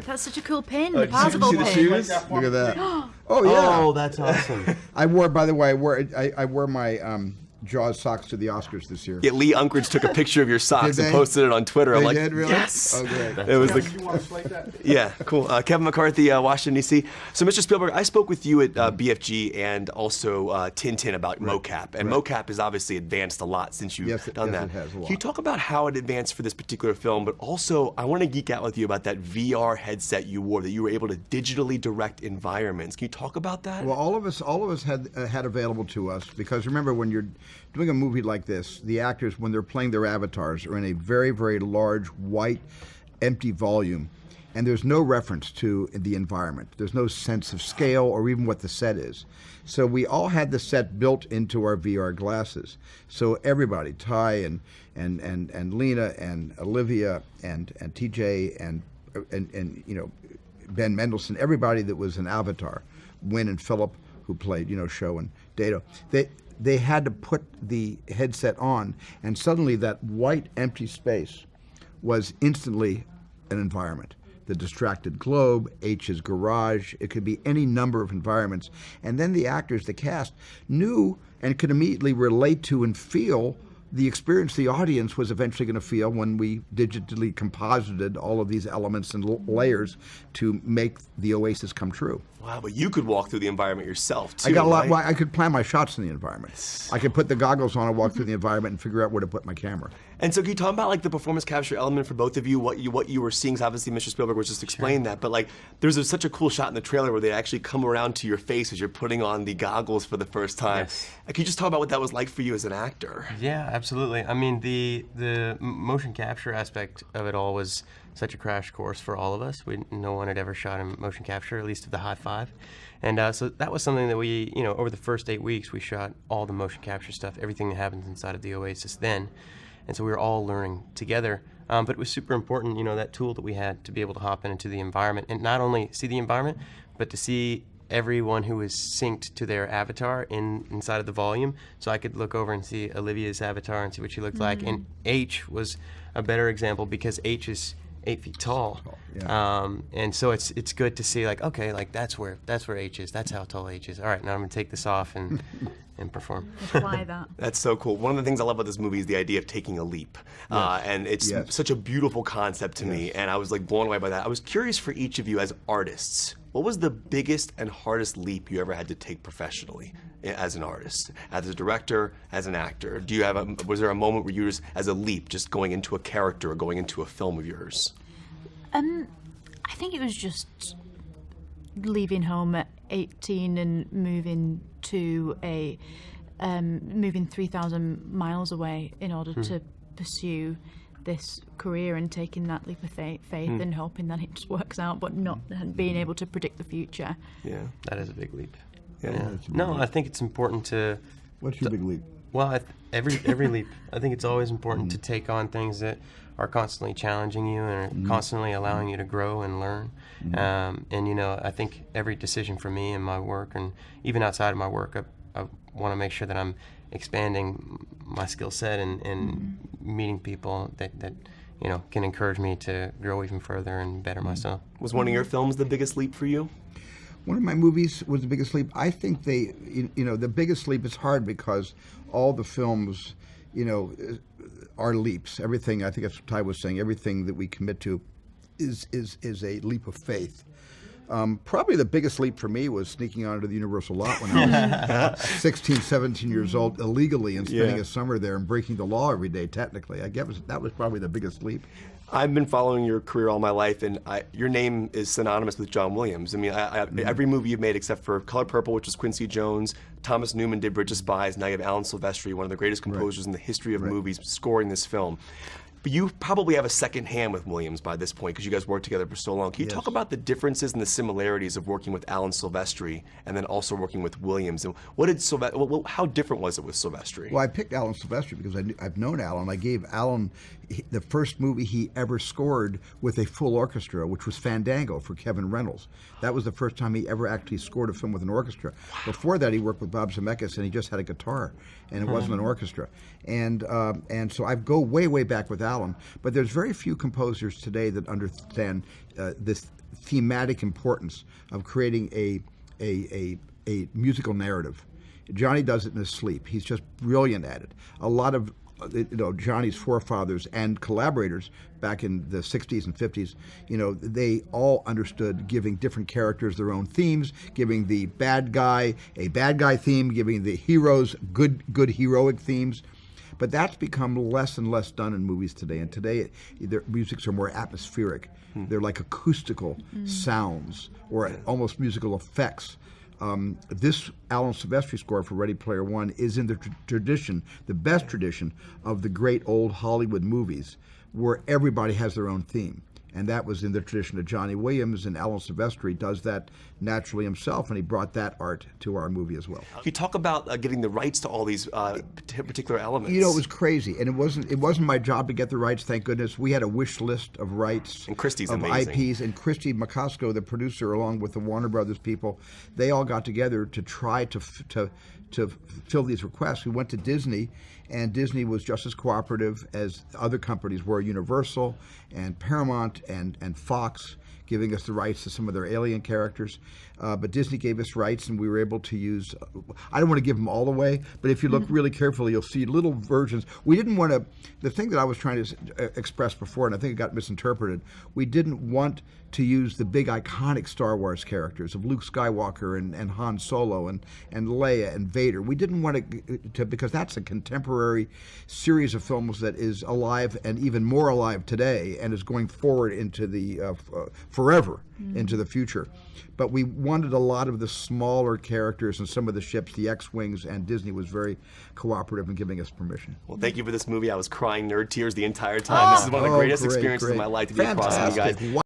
That's such a cool pin, the Did you Parzival see the pin. shoes? Look at that. Oh yeah. Oh, that's awesome. I wore. By the way, I wore my Jaws socks to the Oscars this year. Yeah, Lee Unkrich took a picture of your socks Did and they? posted it on Twitter. I'm They like, did, really? yes. Oh, great. It was Kevin, you want to slate that? Yeah, cool. Kevin McCarthy, Washington, D.C. So, Mr. Spielberg, I spoke with you at BFG and also Tintin about mocap. And mocap has obviously advanced a lot since you've done that. It has a lot. Can you talk about how it advanced for this particular film? But also, I want to geek out with you about that VR headset you wore, that you were able to digitally direct environments. Can you talk about that? Well, all of us had available to us, because remember, when you're doing a movie like this, the actors, when they're playing their avatars, are in a very, very large, white, empty volume, and there's no reference to the environment. There's no sense of scale or even what the set is. So we all had the set built into our VR glasses. So everybody, Tye and Lena and Olivia and TJ and you know, Ben Mendelsohn, everybody that was an avatar, Wynn and Philip, who played, you know, Sho and Dato, they had to put the headset on, and suddenly that white empty space was instantly an environment. The distracted globe, H's garage, it could be any number of environments. And then the actors, the cast, knew and could immediately relate to and feel the experience the audience was eventually going to feel when we digitally composited all of these elements and layers to make the Oasis come true. Wow, but you could walk through the environment yourself, too, I got a lot. right? I could plan my shots in the environment. I could put the goggles on and walk through the environment and figure out where to put my camera. And so can you talk about like the performance capture element for both of you, what you were seeing? 'Cause obviously Mr. Spielberg was just explaining that, but like there's such a cool shot in the trailer where they actually come around to your face as you're putting on the goggles for the first time. Yes. Can you just talk about what that was like for you as an actor? Yeah, absolutely. I mean, the motion capture aspect of it all was such a crash course for all of us. No one had ever shot in motion capture, at least of the high five. And so that was something that we, you know, over the first 8 weeks, we shot all the motion capture stuff, everything that happens inside of the Oasis then. And so we were all learning together. But it was super important, you know, that tool that we had to be able to hop into the environment and not only see the environment, but to see everyone who was synced to their avatar inside of the volume. So I could look over and see Olivia's avatar and see what she looked like. And H was a better example because H is 8 feet tall. Yeah. And so it's good to see, like, okay, like that's where H is. That's how tall H is. All right, now I'm gonna take this off and perform. Apply that. That's so cool. One of the things I love about this movie is the idea of taking a leap. And it's such a beautiful concept to me, and I was like blown away by that. I was curious for each of you as artists, what was the biggest and hardest leap you ever had to take professionally as an artist, as a director, as an actor? Do you have was there a moment where you just, as a leap, just going into a character or going into a film of yours? I think it was just leaving home at 18 and moving to a moving 3,000 miles away in order to pursue this career and taking that leap of faith and hoping that it just works out, but not being able to predict the future. Yeah, That is a big leap. yeah. No, I think it's important to. What's your big leap? Well, every leap. I think it's always important to take on things that are constantly challenging you and are constantly allowing you to grow and learn. And you know, I think every decision for me in my work and even outside of my work, I want to make sure that I'm expanding my skill set and meeting people that you know can encourage me to grow even further and better myself. Was one of your films the biggest leap for you? One of my movies was the biggest leap. I think you know, the biggest leap is hard because all the films, you know, are leaps. Everything, I think that's what Tye was saying, everything that we commit to is a leap of faith. Probably the biggest leap for me was sneaking onto the Universal lot when I was 16, 17 years old illegally and spending a summer there and breaking the law every day, technically. I guess that was probably the biggest leap. I've been following your career all my life, and your name is synonymous with John Williams. I mean, every movie you've made except for Color Purple, which was Quincy Jones, Thomas Newman did Bridge of Spies, now you have Alan Silvestri, one of the greatest composers in the history of movies, scoring this film. But you probably have a second hand with Williams by this point because you guys worked together for so long. Can you talk about the differences and the similarities of working with Alan Silvestri and then also working with Williams? And what did how different was it with Silvestri? Well, I picked Alan Silvestri because I've known Alan. I gave Alan the first movie he ever scored with a full orchestra, which was Fandango for Kevin Reynolds. That was the first time he ever actually scored a film with an orchestra. Before that, he worked with Bob Zemeckis, and he just had a guitar, and it wasn't an orchestra. And so I go way, way back with Alan. But there's very few composers today that understand this thematic importance of creating a musical narrative. Johnny does it in his sleep. He's just brilliant at it. A lot of Johnny's forefathers and collaborators back in the 60s and 50s, they all understood giving different characters their own themes, giving the bad guy a bad guy theme, giving the heroes good heroic themes. But that's become less and less done in movies today. And today, their musics are more atmospheric. They're like acoustical sounds or almost musical effects. This Alan Silvestri score for Ready Player One is in the tradition, the best tradition of the great old Hollywood movies, where everybody has their own theme. And that was in the tradition of Johnny Williams, and Alan Silvestri does that naturally himself, and he brought that art to our movie as well. Can you talk about getting the rights to all these particular elements? It was crazy, and it wasn't my job to get the rights. Thank goodness, we had a wish list of rights, and Christie's of amazing. IPs, and Christie McCosco, the producer, along with the Warner Brothers people, they all got together to try to fill these requests. We went to Disney, and Disney was just as cooperative as other companies were, Universal and Paramount and Fox, giving us the rights to some of their alien characters. But Disney gave us rights, and we were able to use, I don't want to give them all away, but if you look really carefully, you'll see little versions. We didn't want to, the thing that I was trying to express before, and I think it got misinterpreted, we didn't want to use the big iconic Star Wars characters of Luke Skywalker and Han Solo and Leia and Vader. We didn't want to, because that's a contemporary series of films that is alive and even more alive today and is going forward into the forever into the future. But we wanted a lot of the smaller characters and some of the ships, the X-Wings, and Disney was very cooperative in giving us permission. Well, thank you for this movie. I was crying nerd tears the entire time. This is one of the greatest experiences of my life to be across from you guys.